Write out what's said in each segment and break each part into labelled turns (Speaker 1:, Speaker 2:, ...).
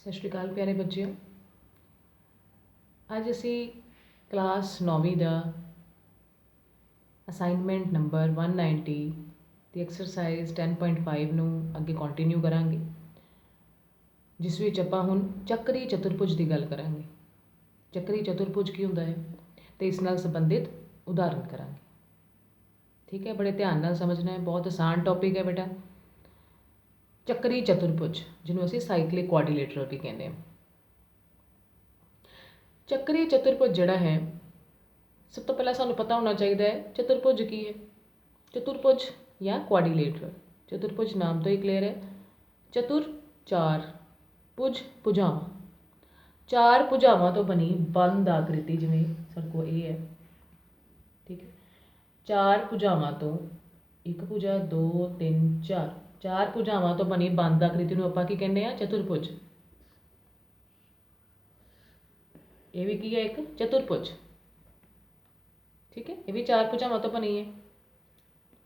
Speaker 1: सत श्री अकाल प्यारे बच्चों। अज असी क्लास 9वीं का असाइनमेंट नंबर 190 की एक्सरसाइज 10.5 नूं अगे कंटिन्यू करांगे, जिस विच आपां हुण चक्री चतुर्भुज की गल करांगे। चक्री चतुर्भुज की हुंदा है तो इस नाल संबंधित उदाहरण करांगे। ठीक है, बड़े ध्यान नाल समझना है, बहुत आसान टॉपिक है बेटा। चक्री चतुर्भुज जिन्होंने असीं साइक्लिक क्वाड्रिलेटरल भी कहते हैं। चक्री चतुर्भुज जिहड़ा है, सब तो पहला सानूं पता होना चाहिए है चतुर्भुज की है। चतुर्भुज या क्वाड्रिलेटरल। चतुर्भुज नाम तो ही क्लियर है। चतुर चार, भुज भुजावां, चार भुजावां तो बनी बंद आकृति, जिवें साडे कोल ये है। ठीक है, चार भुजावां तो एक भुजा दो तीन चार, चार भुजावां तो बनी बंद आकृति नूं आपां की कहने आ चतुर्भुज। ये भी की है एक चतुर्भुज। ठीक है, ये भी चार भुजावां तो बनी है।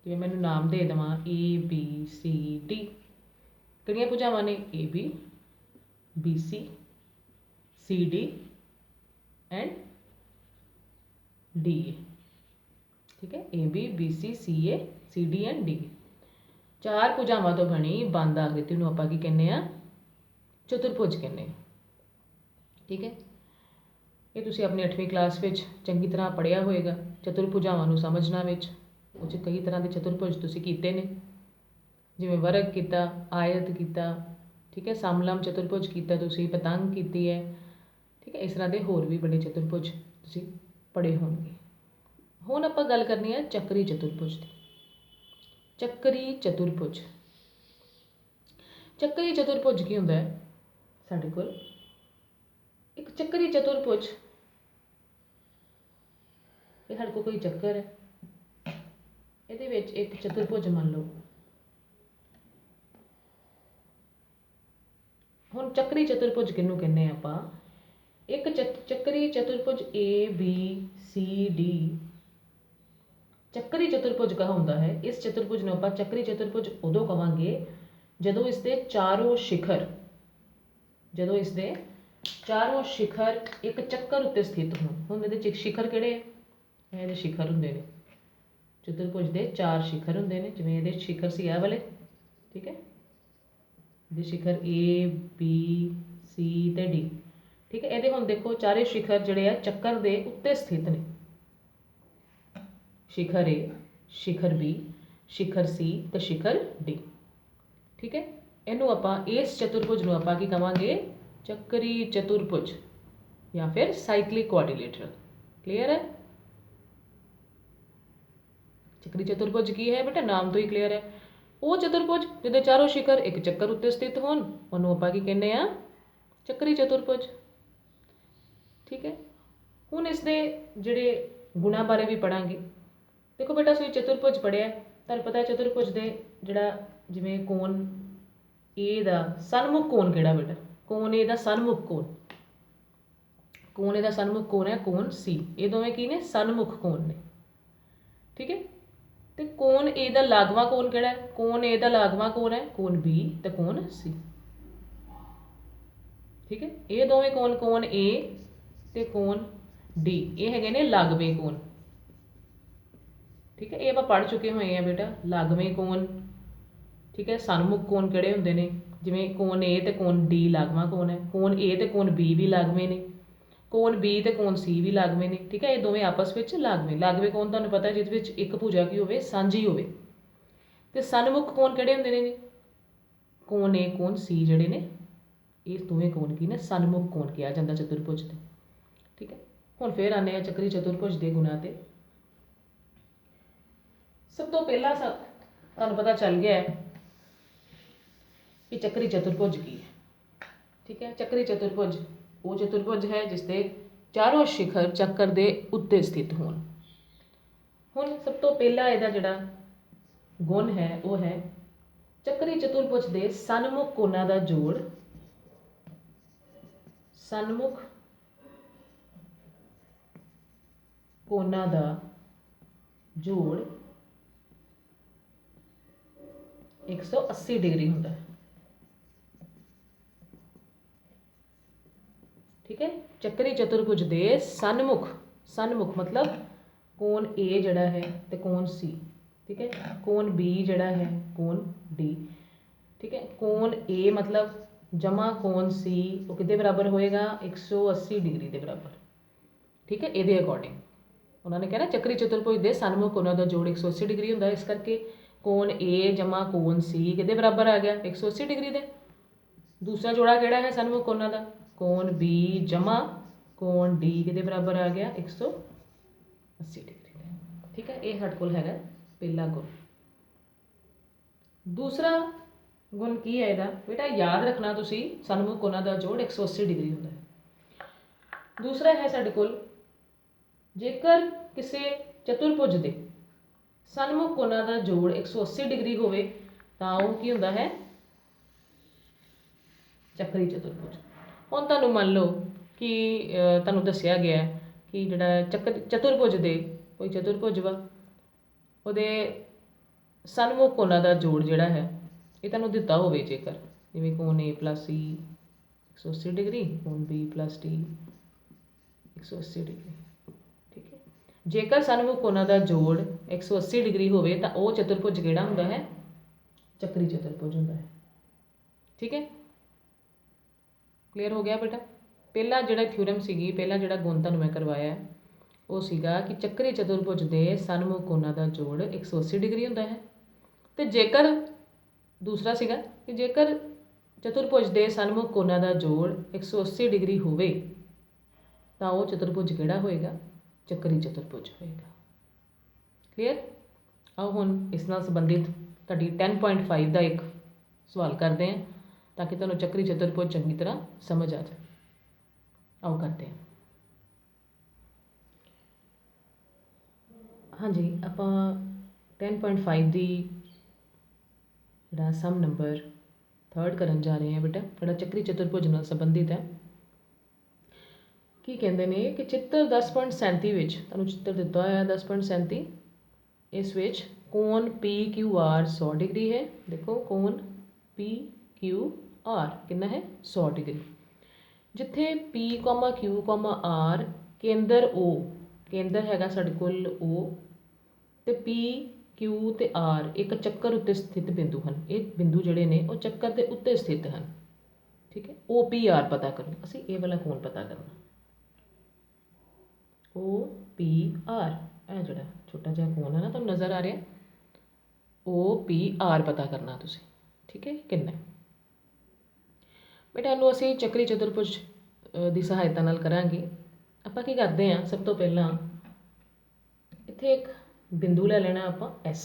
Speaker 1: जिवें मैनूं नाम दे देवां ABCD, किहड़ियां भुजावां ने? AB BC CD and DA। ठीक है, AB BC CA CD and DA, चार भुजावां तो बनी बंद आकृति नूं आपां की कहने आ चतुर्भुज कहने। ठीक है, ये तुसीं अपनी 8वीं क्लास में चंगी तरह पढ़िया होएगा। चतुर्भुजावां नूं समझना विच उह कई तरह के चतुर्भुज तुसीं कीते ने, जिवें वर्ग कीता, आयत कीता। ठीक है, समलंब चतुर्भुज कीता तुसीं, पतंग कीती है। ठीक है, इस तरह के होर भी बड़े चतुर्भुज तुसीं पढ़े होणगे। हुण आपां गल करनी है चक्री चतुर्भुज की। चक्री चतुर्भुज, चक्री चतुर्भुज की हुंदा है? साडे कोल एक चक्री चतुर्भुज, ये साडे कोल कोई चक्कर है, इहदे विच एक चतुर्भुज मान लो। हुण चक्री चतुर्भुज किहनूं कहने आपां? एक चक्री चतुर्भुज ABCD चक्री चतुर्भुज कहा होंदा है। इस चतुर्भुज नूं आपां चक्री चतुर्भुज उदों कहांगे जदों इसके चारों शिखर, जदों इसके चारों शिखर एक चक्कर उत्ते स्थित होण। हुण इहदे च शिखर किहड़े? इहदे शिखर हुंदे ने, चतुर्भुज के चार शिखर हुंदे ने। जिवें इहदे शिखर सी आ वाले। ठीक है, इहदे शिखर A B C ते D। ठीक है, इहदे हुण देखो चारे शिखर जिहड़े आ चक्कर दे उत्ते स्थित ने। शिखर A, Shikhar B, Shikhar C ते शिखर D। ठीक है, इनू आपां इस चतुर्भुज नूं आपां की कहांगे? चक्री चतुर्भुज या फिर साइक्लिक क्वाड्रिलेटरल। क्लियर है? चक्री चतुर्भुज की है बेटा? नाम तो ही क्लियर है। वो चतुर्भुज जिहदे चारों शिखर एक चक्कर उत्ते स्थित होण, उहनूं आपां की कहने आ? चक्री चतुर्भुज। ठीक है, हुण इसदे जिहड़े गुणां बारे भी पढ़ांगे। देखो बेटा, असीं चतुर्भुज पढ़िया, तुहानूं पता है चतुर्भुज दे जिहड़ा जिवें कोण A दा सन्मुख कोण किहड़ा बेटा? कोण A दा सन्मुख कोण, कोण A दा सन्मुख कोण है कोण C। ये दोवें की ने? सन्मुख कोण ने। ठीक है, ते कोण A दा लागवां कोण किहड़ा है? कोण A दा लागवां कोण है कोण B ते कोण C। ठीक है, ये दोवें कोण, कोण A ते कोण D, ये हैगे ने लागवें कोण। ठीक है, ये आप पढ़ चुके हुए हैं बेटा, लागवें कोण। ठीक है, सन्मुख कोण किहड़े हुंदे ने? जिवें कोण A ते कोण D लागवां कोण है, कोण A ते कोण B भी लागवें ने, कोण B ते कोण C भी लागवें ने। ठीक है, ये दोवें आपस ਵਿੱਚ लागवें। लागवें कोण ਤੁਹਾਨੂੰ पता है जिहदे ਵਿੱਚ एक भुजा की होवे? ਸਾਂਝੀ होवे। ਤੇ सन्मुख कोण ਕਿਹੜੇ ਹੁੰਦੇ ਨੇ? कोण A कोण C ਜਿਹੜੇ ਨੇ, ਇਹ ਦੋਵੇਂ ਕੋਣ ਕੀ ਨੇ? सन्मुख कोण ਕਿਹਾ ਜਾਂਦਾ चतुर्भुज ਦੇ। ठीक है, ਹੁਣ ਫਿਰ ਆਨੇ ਆ ਚੱਕਰੀ चतुर्भुज ਦੇ ਗੁਣਾਂ ਤੇ। सब तो पहला तुहानूं पता चल गया है कि चक्री चतुर्भुज की है। ठीक है, चक्री चतुर्भुज वो चतुर्भुज है जिसके चारों शिखर चक्कर दे उत्ते स्थित होण। हुण सब तो पहला इहदा जिहड़ा गुण है वो है चक्री चतुर्भुज दे सन्मुख कोणां दा जोड़, सन्मुख कोणां दा जोड़ 180 डिग्री होता है। ठीक है। ਚੱਕਰੀ ਚਤੁਰਭੁਜ ਦੇ ਸਨਮੁਖ, ਸਨਮੁਖ मतलब कोण ए जड़ा है तो कोण सी, ठीक है। कोण बी जड़ा है कोण डी, ठीक है। कोण ए मतलब जमा कोण सी वो कितने बराबर होएगा 180 डिग्री के बराबर, ठीक है। ये अकॉर्डिंग उन्होंने कहना ਚੱਕਰੀ ਚਤੁਰਭੁਜ ਦੇ सन्मुख कोणों का जोड़ 180 डिग्री होंगे, इस करके कोण ए जमा कोण सी कितने बराबर आ गया 180 डिग्री के। दूसरा जोड़ा केड़ा है सन्मुख कोणों का, कोण बी जमा कोण डी कितने बराबर आ गया 180 डिग्री, ठीक है। ये साडे कोल हैगा पहला गुण। दूसरा गुण की है इहदा बेटा, याद रखना तुसी सन्मुख कोणों का जोड़ 180 डिग्री होंदा है। दूसरा है साडे कोल, जेकर किसी चतुर्भुज के सन्मुख कोणों का जोड़ 180 डिग्री होवे तां वो की हुंदा है ਚੱਕਰੀ चतुर्भुज। हुण तुहानूं मान लो कि तुहानूं दस्सिया गया कि जिहड़ा चतुर्भुज दे कोई चतुर्भुज वा ਉਹਦੇ सन्मुख कोणों का जोड़ जिहड़ा है ये तुहानूं दिता होवे, जेकर जिवें कोण ए प्लस सी 180 डिग्री, कोण बी प्लस डी 180 डिग्री, ठीक है। जेकर सन्मुख कोणों का जोड़ 180 डिग्री होवे तां ਉਹ चतुर्भुज किहड़ा हुंदा है ਚੱਕਰੀ चतुर्भुज हुंदा है, ठीक है। क्लीयर हो गया बेटा। पहला जिहड़ा थ्योरम सीगी, पहला जिहड़ा गुण तुहानूं मैं करवाया वो सीगा कि ਚੱਕਰੀ चतुर्भुज के सन्मुख कोणों का जोड़ 180 डिग्री हुंदा है। तो जेकर दूसरा सीगा कि जेकर चतुर्भुज के सन्मुख कोणों का जोड़ 180 डिग्री होवे तां वो चतुर्भुज किहड़ा होएगा ਚੱਕਰੀ चतुर्भुज होएगा। क्लीयर। आओ हुण इस नाल संबंधित तुहाडी 10.5 का एक सवाल करते हैं ताकि तुहानूं ਚੱਕਰੀ चतुर्भुज चंगी तरह समझ आ जाए। आओ करते हैं। हाँ जी, आपां 10.5 की जिहड़ा सम नंबर 3rd करन जा रहे हैं बेटा, जिहड़ा ਚੱਕਰੀ चतुर्भुज नाल संबंधित है। की कहते हैं कि चित्र 10.37 विच तुहानूं चित्र दिता होया 10.37, इस विच कोण पी क्यू आर 100 डिग्री है। देखो कोण पी क्यू आर कितना है 100 डिग्री। जिथे P comma Q comma R केंद्र ओ, केंद्र हैगा साडे कोल ओ ते पी क्यू ते आर एक ਚੱਕਰ उत्ते स्थित बिंदु हैं। ये बिंदु जिहड़े ने वो ਚੱਕਰ के उत्ते स्थित हैं, ठीक है। ओ पी आर पता करना, असीं ये वाला कोण पता करना ओ पी आर, यह जिहड़ा छोटा जिहा कोण है ना तुहानूं नज़र आ रहा ओ पी आर पता करना तुसीं, ठीक है। कितना बेटा इनू असीं ਚੱਕਰੀ चतुर्भुज की सहायता नाल करांगे। आपां की करते हैं, सब तो पहला इत्थे एक बिंदु ले लेना आपां एस,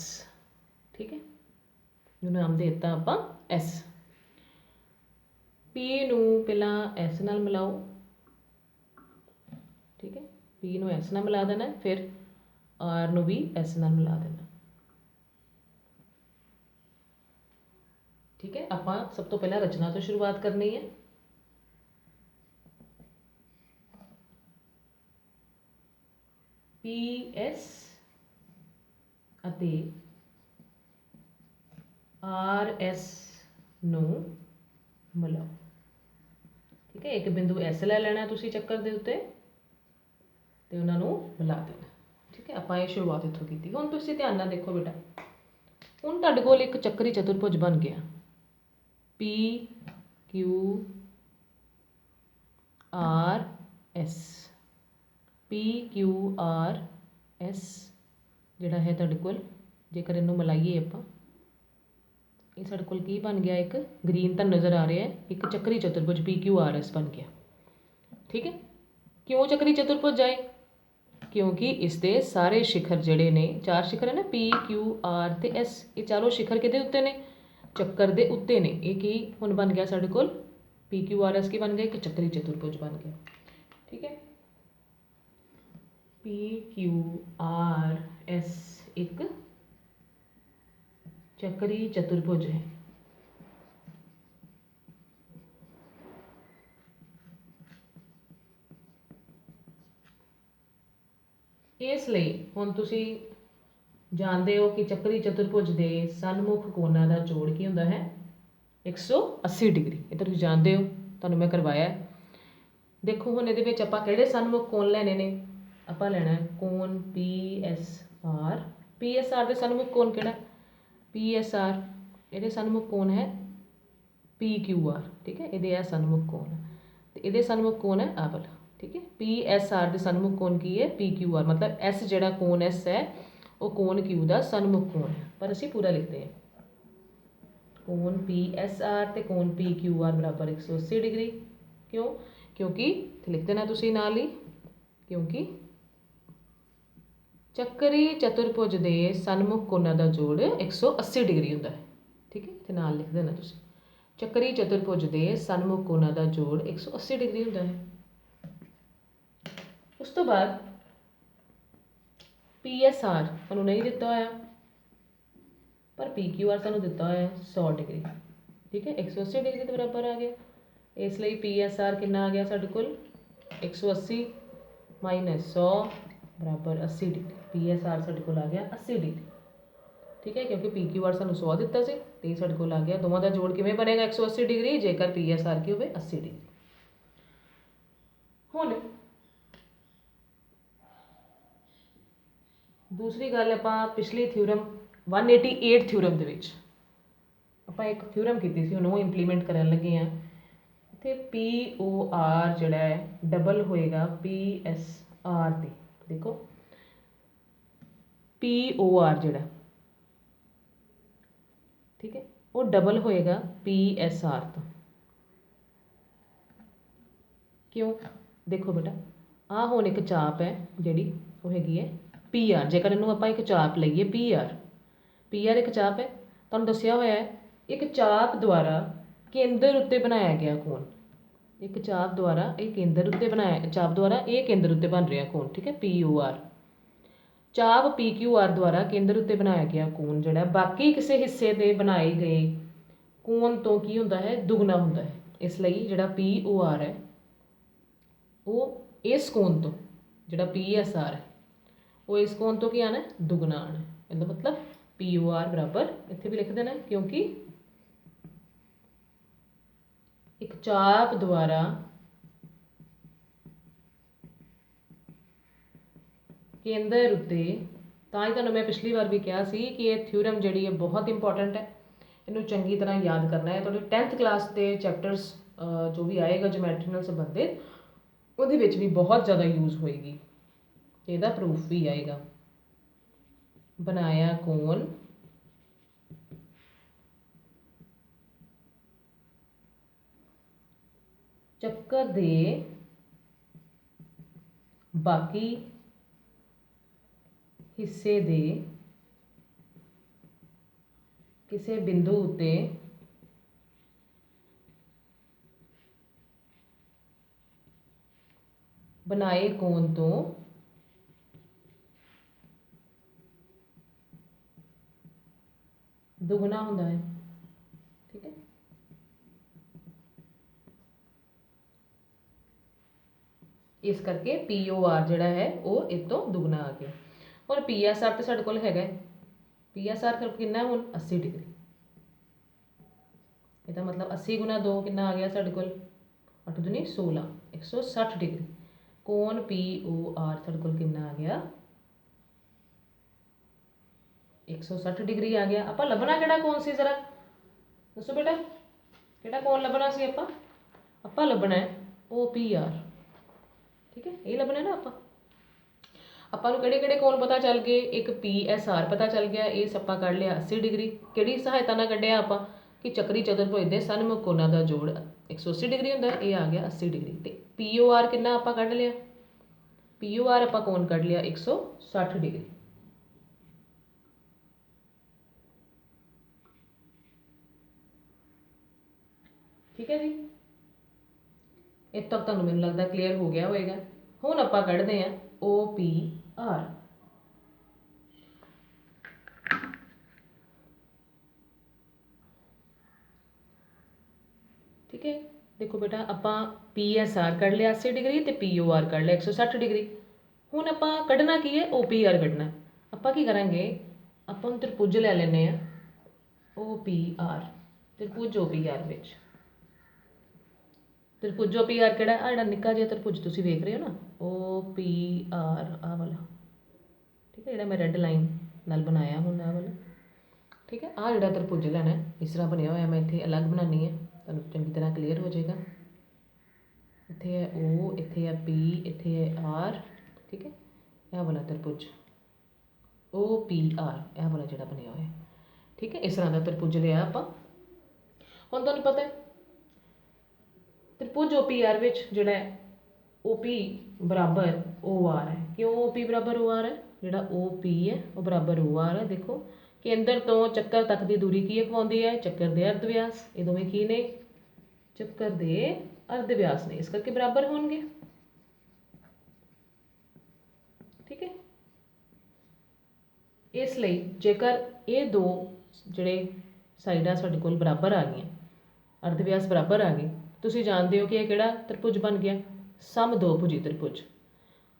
Speaker 1: ठीक है। जो नाम दे दिता आपां एस। पी नू पहला एस नाल मिलाओ, ठीक है। पी नू एस नाल मिला देना, फिर आर नू भी एस नाल मिला देना, ठीक है। आपां सब तो पहला रचना तो शुरुआत करनी है। पी एस अते आर एस नू मिलाओ, ठीक है। एक बिंदु एस ले लेना तुसीं चक्कर दे उत्ते ते उन्हां नू मिला देना, ठीक है। आपां ये शुरुआत इत्थों कीती। हुण तुसीं ध्यान नाल देखो बेटा, हुण तुहाडे कोल एक ਚੱਕਰੀ चतुर्भुज बन गया P Q R S, P Q R S जिहड़ा है तुहाडे कोल, जेकर इनू मिलाइए आपां ये साडे कोल की बन गया, एक ग्रीन तुहानूं नज़र आ रहा है, एक ਚੱਕਰੀ चतुर्भुज पी क्यू आर एस बन गया, ठीक है। क्यों ਚੱਕਰੀ चतुर्भुज आए? क्योंकि इसके सारे शिखर जिहड़े ने, 4 शिखर है ना पी क्यू आर ते एस, ये चारों शिखर किहदे उत्ते ने ਚੱਕਰ ਦੇ उत्ते ने। ये की हुण बन गया साडे कोल पी क्यू आर एस की बन गया, एक ਚੱਕਰੀ चतुर्भुज बन गया, ठीक है। पी क्यू आर एस एक ਚੱਕਰੀ चतुर्भुज है। इसलिए हुण तुसीं जानते हो कि ਚੱਕਰੀ चतुर्भुज के सन्मुख कोणों का जोड़ की होंदा है 180 डिग्री। ये तो तुसीं जानते हो, तुहानूं मैं करवाया है। देखो हुण इहदे विच आपां किहड़े सन्मुख कोण लैणे ने, आपां लैणा है कोण पी एस आर दे सन्मुख कोण किहड़ा, पी एस आर इहदे सन्मुख कोण है पी क्यू आर, ठीक है, इहदे आ सन्मुख कोण है ते इहदे सन्मुख कोण है आ वाला, ठीक है। पी एस आर दे सन्मुख कोण की है पी क्यू आर, मतलब एस जिहड़ा कोण एस है वो कोण क्यू दा सन्मुख कोण है, पर असीं पूरा लिखते हैं कोण पी एस आर ते कोण पी क्यू आर बराबर 180 डिग्री। क्यों, क्योंकि लिख देना तुसीं नाल ही, क्योंकि ਚੱਕਰੀ ਚਤੁਰਭੁਜ ਦੇ ਸਨਮੁਖ ਕੋਣਾਂ ਦਾ ਜੋੜ 180 डिग्री ਹੁੰਦਾ ਹੈ, ठीक है, ਤੇ ਨਾਲ ਲਿਖ ਦੇਣਾ ਤੁਸੀਂ ਚੱਕਰੀ ਚਤੁਰਭੁਜ ਦੇ ਸਨਮੁਖ ਕੋਣਾਂ ਦਾ ਜੋੜ 180 डिग्री ਹੁੰਦਾ ਹੈ। ਉਸ ਤੋਂ ਬਾਅਦ PSR ਸਾਨੂੰ नहीं ਦਿੱਤਾ ਹੋਇਆ, पर PQR ਸਾਨੂੰ ਦਿੱਤਾ ਹੋਇਆ 100 डिग्री, ठीक है, 180 डिग्री ਦੇ ਬਰਾਬਰ ਆ ਗਿਆ, ਇਸ ਲਈ PSR ਕਿੰਨਾ ਆ ਗਿਆ ਸਾਡੇ ਕੋਲ 180 ਮਾਈਨਸ 100 बराबर 80 डिग्री। PSR साढ़े को आ गया 80 डिग्री, ठीक है, क्योंकि PQR सानू 100 दिता सी ते साढ़े को आ गया, दोवां दा जोड़ किवें बनेगा 180 डिग्री जेकर PSR की होवे 80 डिग्री। हुण दूसरी गल आपां पिछली थ्योरम 188 थ्योरम दे विच आपां एक थ्योरम कीती सी, हुण ओह इंप्लीमेंट करन लगे हां। इत्थे POR जिहड़ा है डबल होएगा PSR दी, देखो POR जिहड़ा, ठीक है, वो डबल होएगा PSR तो। क्यों, देखो बेटा आ हुण एक चाप है जिहड़ी वो हैगी है PR, जेकर इनू आपां एक चाप लईए PR एक चाप है, तुहानूं दस्सिया होया है एक चाप द्वारा केंद्र उत्ते बनाया गया कोण, एक चाप द्वारा एक केंद्र उत्ते बनाया, चाप द्वारा ये केंद्र उत्ते बन रहा कोण, ठीक है, POR चाप PQR द्वारा केंद्र उत्ते बनाया गया कोण जिहड़ा बाकी किसी हिस्से दे बनाए गए कोण तो की हुंदा है दुगना हुंदा है, इसलिए जिहड़ा POR है वो इस कोण तो जिहड़ा PSR है वो इस कोण तो की आना है दुगना आना है, इसदा मतलब POR बराबर इत्थे भी लिख देना है, क्योंकि एक चाप द्वारा केंद्र उत्ते, तां ही तुहानूं मैं पिछली बार भी कहा सी कि ये थ्योरम जिहड़ी है बहुत इंपॉर्टेंट है, इनू चंगी तरह याद करना है। तुहाडे 10th क्लास के चैप्टर्स जो भी आएगा ज्योमैट्री नाल संबंधित उहदे विच भी बहुत ज़्यादा यूज़ होएगी, इहदा प्रूफ भी आएगा। बनाया कोण ਚੱਕਰ ਦੇ ਬਾਕੀ हिस्से दे किसी बिंदु उत्ते बनाए कोण तो दुगना हुंदा है, ठीक है। इस करके POR जिहड़ा है वो इस तो दुगना आ गया। और PSR तो साढ़े कोल हैगा, PSR कितना है हुण 80 डिग्री, इसका मतलब 80 गुना 2 कितना आ गया साढ़े कोल 8 दूनी 16, 160 डिग्री। कोण POR साढ़े कोल कितना आ गया 160 डिग्री आ गया। आपां लभना किहड़ा कोण सी जरा दसो बेटा, किहड़ा कोण लभना सी आपां लभना है OPR, ठीक है, ये लभना है ना आपां नूं किहड़े कोण पता चल गए, एक PSR पता चल गया, इस आपां कढ लिया 80 डिग्री, किहड़ी सहायता नाल कढिया आपां कि ਚੱਕਰੀ ਚਤੁਰਭੁਜ ਦੇ सन्मुख कोणां दा जोड़ 180 डिग्री हुंदा है, ये आ गया 80 डिग्री। ते POR कितना आपां कढ लिया, POR आपां कोण कढ लिया 160 डिग्री, ठीक है जी। इत्थे तक तुहानूं मैनूं लगदा क्लीयर हो गया होएगा। हुण आपां कढदे हां OPR, ठीक है। देखो बेटा आपां PSR कढ लिया 80 डिग्री ते POR कढ लिया 160 डिग्री। हुण आपां कढना की है OPR कढना। आपां की करांगे, आपां त्रिभुज लै लैने आ OPR, त्रिभुज OPR विच त्रिभुज ओ पी आर किहड़ा आ जिहड़ा निक्का जिहा त्रिभुज तुसीं वेख रहे हो ना ओ पी आर आ वाला ठीक है, जिहड़ा मैं रैड लाइन नाल बनाया हुण आ वाला ठीक है। आ जिहड़ा त्रिभुज लैना है इस तरह बनिया होया, मैं इत्थे अलग बनानी है तुहानूं चंगी तरह क्लीयर हो जाएगा। इत्थे है ओ, इत्थे है पी, इत्थे है आर ठीक है। यह वाला त्रिभुज ओ पी आर यह वाला जिहड़ा बनिया होया ठीक है, इस तरह का त्रिभुज लिया आपां। हुण तुहानूं पता है त्रिभुज ओ पी आर विच जिहड़ा है ओ पी बराबर ओ आर है। क्यों ओ पी बराबर ओ आर है? जिहड़ा ओ पी है वो बराबर ओ आर है। देखो केंद्र तो ਚੱਕਰ तक की दूरी की ਅਖਵਾਉਂਦੀ है? ਚੱਕਰ ਦੇ अर्ध व्यास। ये दोवें की ने? ਚੱਕਰ ਦੇ अर्ध व्यास ने, इस करके बराबर होणगे ठीक है। इसलिए जेकर ये दो जिहड़े साइडां साडे कोल बराबर आ गई, अर्ध व्यास बराबर आ गए, तुसीं जानते हो कि यह किहड़ा त्रिभुज बन गया? समदोभुजी त्रिभुज।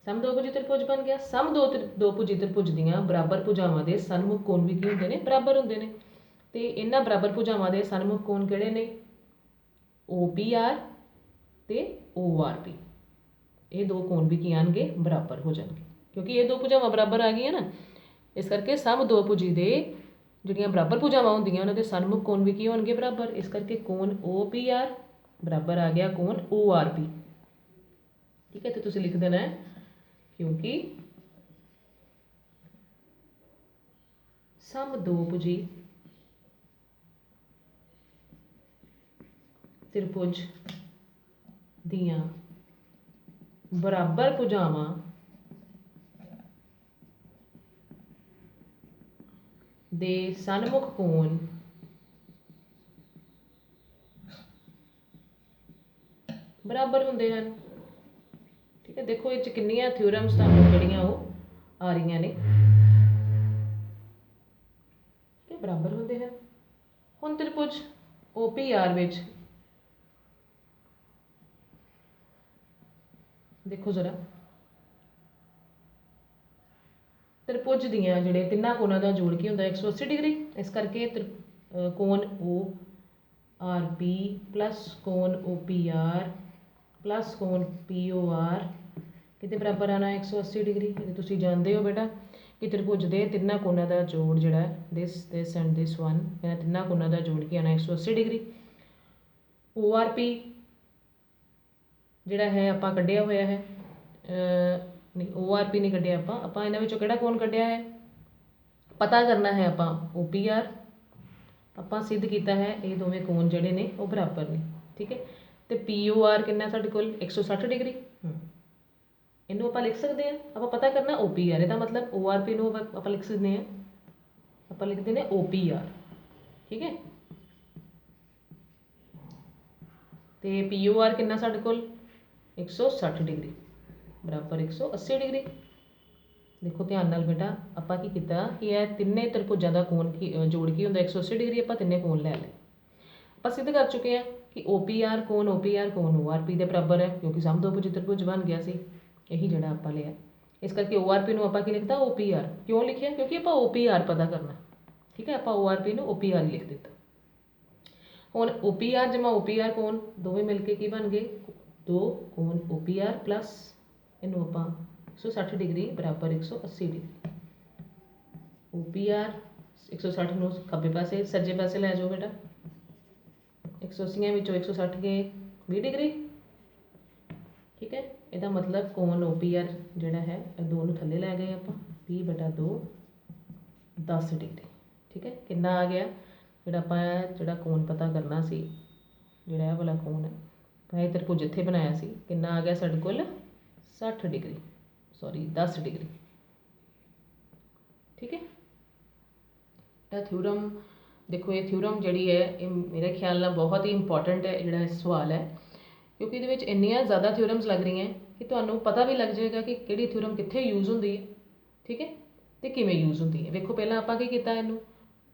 Speaker 1: समदोभुजी त्रिभुज बन गया। समदोभुजी त्रिभुज दीआं बराबर भुजावां दे सन्मुख कोण भी की हुंदे ने? बराबर हुंदे ने। ते इन्हां बराबर भुजावां दे सन्मुख कोण किहड़े ने? ओ पी आर ते ओ आर पी। ये दो कोण भी की आएंगे? बराबर हो जाएंगे, क्योंकि ये दो भुजावां बराबर आ गई ना, इस करके समदोभुजी दे ਜਿਹੜੀਆਂ बराबर भुजावां ਹੁੰਦੀਆਂ ਉਹਨਾਂ ਦੇ सन्मुख कोण भी की होणगे? बराबर। इस करके कोण ओ पी आर बराबर आ गया कोण ओ आर पी ठीक है। तो तुसीं लिख देना है क्योंकि समदोभुजी त्रिभुज दियां बराबर भुजावां दे सन्मुख कोण बराबर हुंदे हन ठीक है। देखो ये कितनियां थ्योरम्स तुहानूं जिहड़ियां वो आ रही ने ठीक है, बराबर हुंदे हन। हुण त्रिभुज ओ पी आर विच देखो जरा त्रिभुज दियां जिहड़े तिन्नां कोणां दा जोड़ की हुंदा 180 डिग्री। इस करके कोण ओ आर पी प्लस कोण ओ पी आर प्लस कोण पी ओ आर किते बराबर आना 180 डिग्री। ये तुसीं जानते हो बेटा कि त्रिभुज के तिन्नां कोणां दा जोड़ जिहड़ा दिस एंड दिस वन, इन्हां तिन्नां कोणां दा जोड़ की आना 180 डिग्री। ओ आर पी जिहड़ा है आपां कढिया होया है नहीं, ओ आर पी नहीं कढिया आपां इन्हां विचों किहड़ा कोण कढिया है? पता करना है आपां ओ पी आर। आपां सिद्ध कीता है ये दोवें कोण जिहड़े ने वो बराबर ने ठीक है। तो पी ओ आर कितना साडे कोल 160 डिग्री। इनू आपां लिख सकते हैं। आपां पता करना ओ पी आर, इसदा मतलब ओ आर पी नू आपां लिख सकते हैं, आपां लिख देने ओ पी आर ठीक है। तो पी ओ आर कितना साडे कोल 160 डिग्री बराबर 180 डिग्री। देखो ध्यान नाल बेटा आपां की कीता कि यह तिन्ने त्रिभुजां दा कोण की जोड़ की हुंदा 180 डिग्री। आपां तिन्ने कोण लै लए, आपां सिद्ध कर चुके हैं कि ओ पी आर कोण ओ आर पी दे बराबर है, क्योंकि समदोभुजी त्रिभुज बन गया सी यही जिहड़ा आपां लिया। इस करके ओ आर पी नू आपां की लिखता ओ पी आर। क्यों लिखिया? क्योंकि आपां ओ पी आर पता करना ठीक है। आपां ओ आर पी नू ओ पी आर ही लिख दिता। हुण ओ पी आर जमा ओ पी आर कोण दोवें मिल के की बन गए? दो कोण ओ पी आर प्लस इनू आपां 160 डिग्री बराबर 180 डिग्री। ओ पी आर 160 नू खब्बे पासे सज्जे पासे लै जाओ बेटा। 180 विचों 160 गए 20 डिग्री ठीक है। ਇਹਦਾ मतलब कोण ओ पी आर जिहड़ा है दो नू थल्ले लै गए आपां 20/2 10 डिग्री ठीक है। कितना आ गया जिहड़ा आपां जिहड़ा कोण पता करना सी, जिहड़ा ਇਹ वाला कोण है भाई त्रिभुज इत्थे बनाया सी, कितना आ गया साडे कोल 60 डिग्री सॉरी 10 डिग्री ठीक है। यह थ्योरम देखो ये थ्योरम जिहड़ी है ये मेरे ख्याल नाल बहुत ही इंपॉर्टेंट है जिहड़ा सवाल है, क्योंकि ये इन्नियां ज़्यादा थ्योरम्स लग रही हैं कि तुहानूं पता भी लग जाएगा कि किहड़ी थ्योरम कित्थे यूज़ होंदी है ठीक है तो किवें यूज़ होंदी है। वेखो पहलां आपां की कीता इनू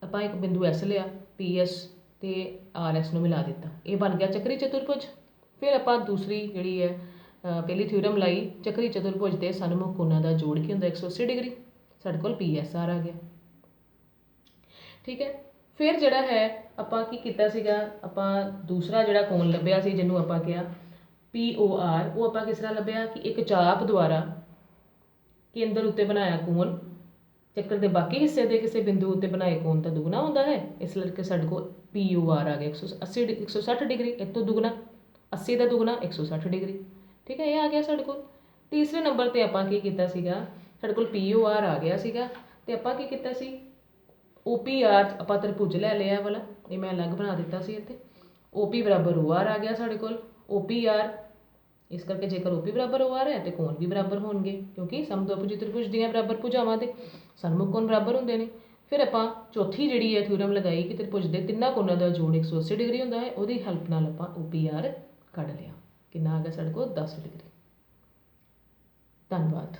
Speaker 1: आपां एक बिंदु एस लिया पी एस ते आर एस नूं मिला दिता, ये बन गया चक्री चतुर्भुज। फिर आपां दूसरी जिहड़ी है पहली थ्योरम लाई चक्री चतुर्भुज के सन्मुख कोणां दा जोड़ की हुंदा 180 डिग्री, साडे कोल पी एस आर आ गया ठीक है। फिर जिहड़ा है आपां की कीता सीगा आपां दूसरा जिहड़ा कोण लभ्या सी जिन्हों आपां कहा POR ਉਹ ਆਪਾਂ ਕਿਸ ਤਰ੍ਹਾਂ ਲੱਭਿਆ ਕਿ ਇੱਕ ਚਾਪ ਦੁਆਰਾ ਕੇਂਦਰ ਉੱਤੇ ਬਣਾਇਆ ਕੋਣ ਚੱਕਰ ਦੇ ਬਾਕੀ ਹਿੱਸੇ ਦੇ ਕਿਸੇ ਬਿੰਦੂ ਉੱਤੇ ਬਣਾਏ ਕੋਣ ਤਾਂ ਦੁੱਗਣਾ ਹੁੰਦਾ ਹੈ, ਇਸ ਕਰਕੇ ਸਾਡੇ ਕੋਲ POR ਆ ਗਿਆ 160 ਡਿਗਰੀ। ਇਹ ਤੋਂ ਦੁੱਗਣਾ 80 ਦਾ ਦੁੱਗਣਾ 160 ਡਿਗਰੀ। ਠੀਕ ਹੈ, ਇਹ ਆ ਗਿਆ ਸਾਡੇ ਕੋਲ। ਤੀਸਰੇ ਨੰਬਰ 'ਤੇ ਆਪਾਂ ਕੀ ਕੀਤਾ ਸੀਗਾ, ਸਾਡੇ ਕੋਲ POR ਆ ਗਿਆ ਸੀਗਾ ਅਤੇ ਆਪਾਂ ਕੀ ਕੀਤਾ ਸੀ, OPR ਆਪਾਂ ਤ੍ਰਿਭੁਜ ਲੈ ਲਿਆ ਵਾਲਾ, ਇਹ ਮੈਂ ਅਲੱਗ ਬਣਾ ਦਿੱਤਾ ਸੀ ਇੱਥੇ। OP ਬਰਾਬਰ OR ਆ ਗਿਆ ਸਾਡੇ ਕੋਲ। OPR ਇਸ ਕਰਕੇ ਜੇਕਰ OP ਬਰਾਬਰ OR ਹੈ ਤੇ ਕੋਣ ਵੀ ਬਰਾਬਰ ਹੋਣਗੇ, ਕਿਉਂਕਿ ਸਮਦੋਭੁਜੀ ਤ੍ਰਿਭੁਜ ਦੀਆਂ ਬਰਾਬਰ ਭੁਜਾਵਾਂ ਦੇ ਸਨਮੁਖ ਕੋਣ ਬਰਾਬਰ ਹੁੰਦੇ ਨੇ। ਫਿਰ ਆਪਾਂ ਚੌਥੀ ਜਿਹੜੀ ਹੈ ਥਿਊਰਮ ਲਗਾਈ ਕਿ ਤ੍ਰਿਭੁਜ ਦੇ ਤਿੰਨਾਂ ਕੋਣਾਂ ਦਾ ਜੋੜ 180 ਡਿਗਰੀ ਹੁੰਦਾ ਹੈ। ਉਹਦੀ ਹੈਲਪ ਨਾਲ ਆਪਾਂ OPR ਕੱਢ ਲਿਆ। ਕਿੰਨਾ ਆ ਗਿਆ ਸਾਡੇ ਕੋਲ 10 ਡਿਗਰੀ। ਧੰਨਵਾਦ।